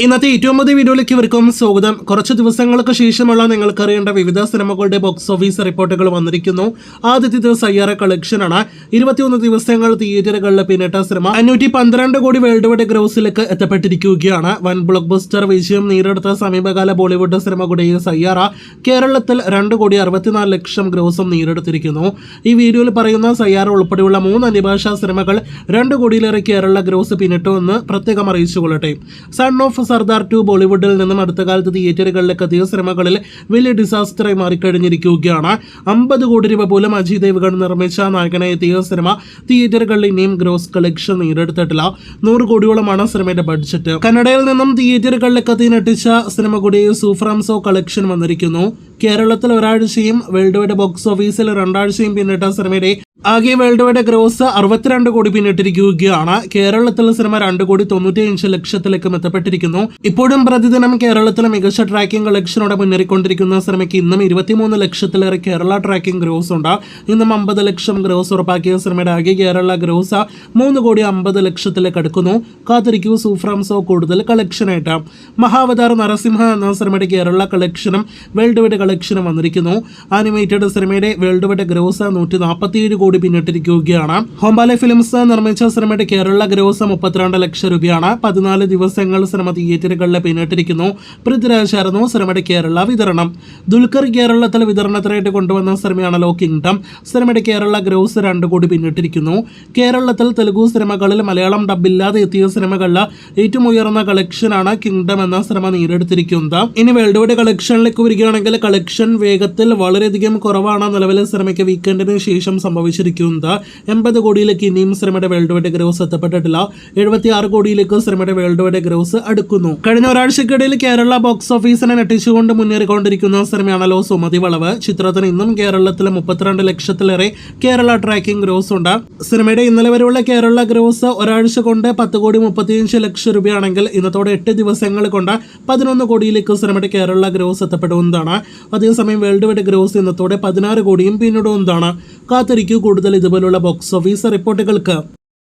ഇന്നത്തെ ഏറ്റവും പുതിയ വീഡിയോയിലേക്ക് ഇവർക്കും സ്വാഗതം. കുറച്ച് ദിവസങ്ങൾക്ക് ശേഷമുള്ള നിങ്ങൾക്കറിയേണ്ട വിവിധ സിനിമകളുടെ ബോക്സ് ഓഫീസ് റിപ്പോർട്ടുകൾ വന്നിരിക്കുന്നു. ആദ്യത്തെ സയ്യാറ കളക്ഷനാണ്. 21 ദിവസങ്ങൾ തിയേറ്ററുകളിൽ പിന്നിട്ട സിനിമ 512 കോടി വേൾഡ് വൈഡ് ഗ്രോസിലേക്ക് എത്തപ്പെട്ടിരിക്കുകയാണ്. വൻ ബ്ലോക്ക് ബസ്റ്റർ വിജയം നേടിയെടുത്ത സമീപകാല ബോളിവുഡ് സിനിമകളുടെ സയ്യാറ കേരളത്തിൽ 2 കോടി 64 ലക്ഷം ഗ്രോസും നേടിയെടുത്തിരിക്കുന്നു. ഈ വീഡിയോയിൽ പറയുന്ന സയ്യാറ ഉൾപ്പെടെയുള്ള 3 അന്യഭാഷാ സിനിമകൾ 2 കോടിയിലേറെ കേരള ഗ്രോസ് പിന്നിട്ടുവെന്ന് പ്രത്യേകം അറിയിച്ചുകൊള്ളട്ടെ. സൺ ഓഫ് സർദാർ 2 ബോളിവുഡിൽ നിന്നും അടുത്ത കാലത്ത് തിയേറ്ററുകളിലേക്ക് എത്തിയ സിനിമകളിൽ വലിയ ഡിസാസ്റ്ററായി മാറിക്കഴിഞ്ഞിരിക്കുകയാണ്. 50 കോടി രൂപ പോലും അജയ് ദേവ്ഗൺ നിർമ്മിച്ച നായകനായി എത്തിയ സിനിമ തിയേറ്ററുകളിൽ ഇനിയും ഗ്രോസ് കളക്ഷൻ നേടിയെടുത്തിട്ടില്ല. 100 കോടിയോളമാണ് സിനിമയുടെ ബഡ്ജറ്റ്. കന്നഡയിൽ നിന്നും തിയേറ്ററുകളിലേക്ക് എത്തി ഞെട്ടിച്ച സിനിമയുടെ സൂഫ്രാംസോ കളക്ഷൻ വന്നിരിക്കുന്നു. കേരളത്തിൽ ഒരാഴ്ചയും വേൾഡ് വൈഡ് ബോക്സ് ഓഫീസിൽ 2 ആഴ്ചയും പിന്നിട്ട സിനിമയുടെ ആകെ വേൾഡ് വൈഡ് ഗ്രോസ് 62 കോടി പിന്നിട്ടിരിക്കുകയാണ്. കേരളത്തിലെ സിനിമ 2 കോടി 95 ലക്ഷത്തിലേക്കും എത്തപ്പെട്ടിരിക്കുന്നു. ഇപ്പോഴും പ്രതിദിനം കേരളത്തിലെ മികച്ച ട്രാക്കിംഗ് കളക്ഷനോടെ മുന്നേറിക്കൊണ്ടിരിക്കുന്ന സിനിമയ്ക്ക് ഇന്നും 23 ലക്ഷത്തിലേറെ കേരള ട്രാക്കിംഗ് ഗ്രോസ് ഉണ്ട്. ഇന്നും 50 ലക്ഷം ഗ്രോസ് ഉറപ്പാക്കിയ സിനിമയുടെ ആകെ കേരള ഗ്രോസ് 3 കോടി 50 ലക്ഷത്തിലേക്ക് അടുക്കുന്നു. കാത്തിരിക്കൂ സൂഫ്രാംസോ കൂടുതൽ കളക്ഷനായിട്ട്. മഹാവതാർ നരസിംഹ എന്ന സിനിമയുടെ കേരള കളക്ഷനും വേൾഡ് വൈഡ് കളക്ഷനും വന്നിരിക്കുന്നു. ആനിമേറ്റഡ് സിനിമയുടെ വേൾഡ് വൈഡ് ഗ്രോസ് 147 കോടി പിന്നിട്ടിരിക്കുകയാണ്. ഹോംബാലെ ഫിലിംസ് നിർമ്മിച്ച സിനിമയുടെ കേരള ഗ്രോസ് 32 ലക്ഷം രൂപയാണ്. 14 ദിവസങ്ങൾ സിനിമ തിയേറ്ററുകളിൽ പിന്നിട്ടിരിക്കുന്നു. പൃഥ്വിരാജായിരുന്നു സിനിമയുടെ കേരള വിതരണം. ദുൽഖർ കേരളത്തിൽ വിതരണത്തിനായിട്ട് കൊണ്ടുവന്ന സിനിമയാണല്ലോ കിങ്ഡം. സിനിമയുടെ കേരള ഗ്രോസ് 2 കോടി പിന്നിട്ടിരിക്കുന്നു. കേരളത്തിൽ തെലുഗു സിനിമകളിൽ മലയാളം ഡബില്ലാതെ എത്തിയ സിനിമകളിൽ ഏറ്റവും ഉയർന്ന കളക്ഷനാണ് കിങ്ഡം എന്ന സിനിമ നേടിയെടുത്തിരിക്കുന്നത്. ഇനി വേൾഡ് വൈഡ് കളക്ഷനിലേക്ക് വരികയാണെങ്കിൽ കളക്ഷൻ വേഗത്തിൽ വളരെയധികം കുറവാണ് നിലവിലെ സിനിമയ്ക്ക് വീക്കെൻഡിന് ശേഷം സംഭവിച്ചിരിക്കുന്നത്. 80 കോടിയിലേക്ക് ഇനിയും സിനിമയുടെ വേൾഡ് വൈഡ് ഗ്രോസ് എത്തപ്പെട്ടിട്ടില്ല. 76 കോടിയിലേക്ക് സിനിമയുടെ വേൾഡ് വൈഡ് ഗ്രോസ് അടുക്കുന്നു. കഴിഞ്ഞ ഒരാഴ്ചക്കിടയിൽ കേരള ബോക്സ് ഓഫീസിനെ ഞെട്ടിച്ചുകൊണ്ട് മുന്നേറിക്കൊണ്ടിരിക്കുന്ന സിനിമയാണല്ലോ സുമതി വളവ്. ചിത്രത്തിന് ഇന്നും കേരളത്തിൽ 32 ലക്ഷത്തിലേറെ കേരള ട്രാക്കിംഗ് ഗ്രോസ് ഉണ്ട്. സിനിമയുടെ ഇന്നലെ വരെയുള്ള കേരള ഗ്രോസ് ഒരാഴ്ച കൊണ്ട് 10 കോടി 35 ലക്ഷം രൂപയാണെങ്കിൽ ഇന്നത്തോടെ 8 ദിവസങ്ങൾ കൊണ്ട് 11 കോടിയിലേക്ക് സിനിമയുടെ കേരള ഗ്രോസ് എത്തപ്പെടുന്നതാണ്. അതേസമയം വേൾഡ് വൈഡ് ഗ്രോസ് ഇന്നത്തോടെ 16 കോടിയും പിന്നിടുന്നതാണ്. കാത്തിരിക്കൂ കൂടുതൽ ഇതുപോലുള്ള ബോക്സ് ഓഫീസ് റിപ്പോർട്ടുകൾക്ക്.